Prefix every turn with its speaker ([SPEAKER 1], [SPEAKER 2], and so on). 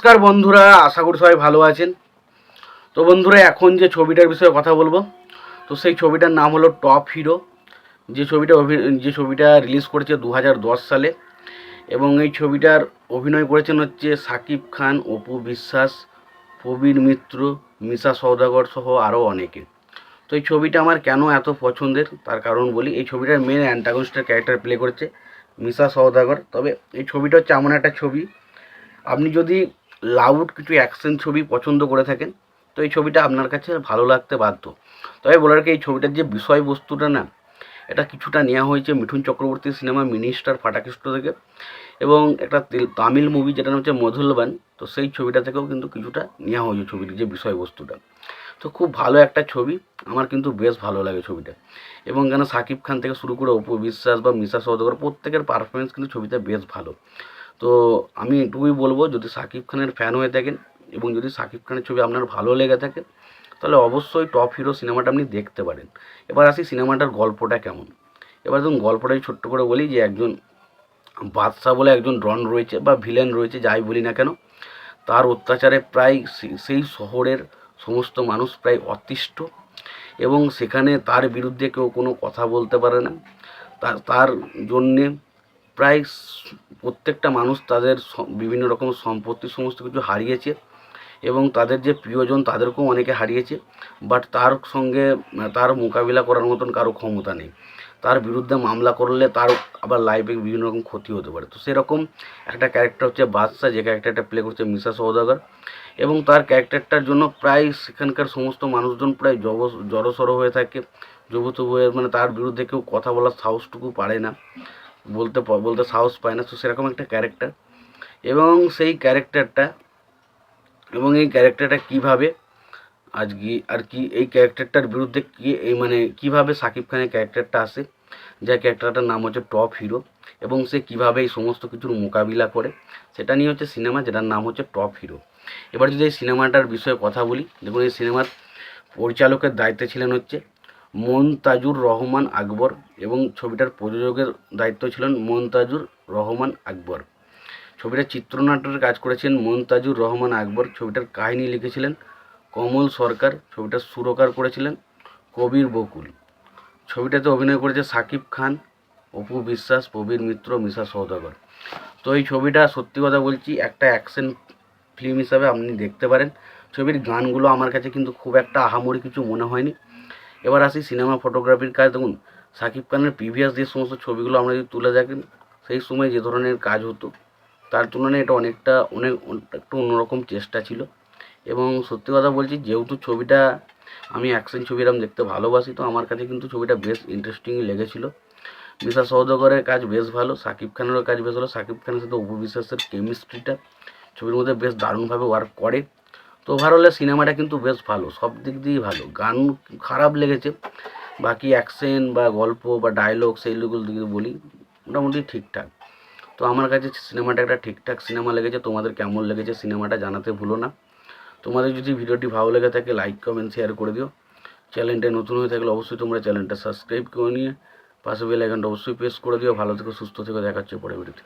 [SPEAKER 1] নমস্কার বন্ধুরা, আশা করি সবাই ভালো আছেন। তো বন্ধুরা, এখন যে ছবিটার বিষয়ে কথা বলবো, তো সেই ছবিটার নাম হলো টপ হিরো। যে ছবিটা রিলিজ করেছে 2010 সালে, এবং এই ছবিটার অভিনয় করেছেন হচ্ছে সাকিব খান, অপু বিশ্বাস, প্রবীর মিত্র, মিশা সওদাগর সহ আরও অনেকে। তো এই ছবিটা আমার কেন এত পছন্দের তার কারণ বলি। এই ছবিটার মেন অ্যান্টাগনিস্টের ক্যারেক্টার প্লে করেছে মিশা সওদাগর। তবে এই ছবিটা হচ্ছে এমন একটা ছবি, আপনি যদি লাউড কিছু অ্যাকশন ছবি পছন্দ করে থাকেন তো এই ছবিটা আপনার কাছে ভালো লাগতে বাধ্য। তবে বলার কি, এই ছবিটার যে বিষয়বস্তুটা না, এটা কিছুটা নেওয়া হয়েছে মিঠুন চক্রবর্তীর সিনেমা মিনিস্টার ফাটাকেষ্ট থেকে, এবং একটা তামিল মুভি যেটা নাম হচ্ছে মধুলবান, তো সেই ছবিটা থেকেও কিন্তু কিছুটা নেওয়া হয়েছে ছবির যে বিষয়বস্তুটা। তো খুব ভালো একটা ছবি, আমার কিন্তু বেশ ভালো লাগে ছবিটা। এবং কেন সাকিব খান থেকে শুরু করে অপু বিশ্বাস বা মিশা সওদাগর প্রত্যেকের পারফরমেন্স কিন্তু ছবিতে বেশ ভালো। তো আমি এটুকুই বলবো, যদি সাকিব খানের ফ্যান হয়ে থাকেন এবং যদি সাকিব খানের ছবি আপনার ভালো লেগে থাকে, তাহলে অবশ্যই টপ হিরো সিনেমাটা আপনি দেখতে পারেন। এবার আসি সিনেমাটার গল্পটা কেমন। এবার ধরুন গল্পটাই ছোট্ট করে বলি, যে একজন বাদশা বলে একজন ডন রয়েছে বা ভিলেন রয়েছে, যাই বলি না কেন, তার অত্যাচারে প্রায় সেই শহরের সমস্ত মানুষ প্রায় অতিষ্ঠ, এবং সেখানে তার বিরুদ্ধে কেউ কোনো কথা বলতে পারে না। তার জন্যে প্রায় প্রত্যেকটা মানুষ তাদের বিভিন্ন রকম সম্পত্তি সমস্ত কিছু হারিয়েছে, এবং তাদের যে প্রিয়জন তাদেরকেও অনেকে হারিয়েছে। বাট তার সঙ্গে তার মোকাবিলা করার মতন কারো ক্ষমতা নেই। তার বিরুদ্ধে মামলা করলে তার আবার লাইফে বিভিন্ন রকম ক্ষতি হতে পারে। তো সেরকম একটা ক্যারেক্টার হচ্ছে বাদশা, যে ক্যারেক্টারটা প্লে করছে মিশা সওদাগর, এবং তার ক্যারেক্টারটার জন্য প্রায় সেখানকার সমস্ত মানুষজন প্রায় জড়সড় হয়ে থাকে, জবুতবু হয়ে, মানে তার বিরুদ্ধে কেউ কথা বলার সাহসটুকু পারে না, বলতে বলতে সাহস পায় না। তো সেরকম একটা ক্যারেক্টার, এবং সেই ক্যারেক্টারটা এবং এই ক্যারেক্টারটা কীভাবে আজকে আর কি এই ক্যারেক্টারটার বিরুদ্ধে কি এই মানে কীভাবে সাকিব খানের ক্যারেক্টারটা আসে, যে ক্যারেক্টারটার নাম হচ্ছে টপ হিরো, এবং সে কীভাবে এই সমস্ত কিছুর মোকাবিলা করে, সেটা নিয়ে হচ্ছে সিনেমা, যেটার নাম হচ্ছে টপ হিরো। এবার যদি এই সিনেমাটার বিষয়ে কথা বলি, দেখুন এই সিনেমার পরিচালকের দায়িত্বে ছিলেন হচ্ছে মনতাজুর রহমান আকবর, এবং ছবিটার প্রযোজকের দায়িত্ব ছিলেন মনতাজুর রহমান আকবর। ছবিটার চিত্রনাট্যের কাজ করেছেন মনতাজুর রহমান আকবর। ছবিটার কাহিনী লিখেছিলেন কমল সরকার। ছবিটার সুরকার করেছিলেন কবির বকুল। ছবিটাতে অভিনয় করেছে সাকিব খান, অপু বিশ্বাস, প্রবীর মিত্র, মিশা সওদাগর। তো এই ছবিটা সত্যি কথা বলছি একটা অ্যাকশন ফিল্ম হিসাবে আপনি দেখতে পারেন। ছবির গানগুলো আমার কাছে কিন্তু খুব একটা আহামরি কিছু মনে হয়নি। এবার আসি সিনেমা ফটোগ্রাফির কাজ। দেখুন সাকিব খানের প্রিভিয়াস যে সমস্ত ছবিগুলো আমরা যদি তুলে দেখেন, সেই সময় যে ধরনের কাজ হতো তার তুলনায় এটা অনেক একটু অন্যরকম চেষ্টা ছিল। এবং সত্যি কথা বলছি, যেহেতু ছবিটা আমি অ্যাকশন ছবি এরকম দেখতে ভালোবাসি, তো আমার কাছে কিন্তু ছবিটা বেশ ইন্টারেস্টিংই লেগেছিলো। মিশা সওদাগরের কাজ বেশ ভালো, সাকিব খানেরও কাজ বেশ ভালো। সাকিব খানের সাথে অপু বিশ্বাসের কেমিস্ট্রিটা ছবির মধ্যে বেশ দারুণভাবে ওয়ার্ক করে। তো ওভারঅলে সিনেমাটা কিন্তু বেশ ভালো, সব দিক দিয়েই ভালো। গান খারাপ লেগেছে, বাকি অ্যাকশন বা গল্প বা ডায়লগ সেইগুলো দিকে বলি মোটামুটি ঠিকঠাক। তো আমার কাছে সিনেমাটা একটা ঠিকঠাক সিনেমা লেগেছে। তোমাদের কেমন লেগেছে সিনেমাটা জানাতে ভুলো না। তোমাদের যদি ভিডিওটি ভালো লেগে থাকে লাইক কমেন্ট শেয়ার করে দিও। চ্যানেলটা নতুন হয়ে থাকলে অবশ্যই তোমরা চ্যানেলটা সাবস্ক্রাইব করে নিয়ে পাশে বেল আইকনটা অবশ্যই প্রেস করে দিও। ভালো থেকো, সুস্থ থেকো, দেখা হচ্ছে পরের ভিডিওতে।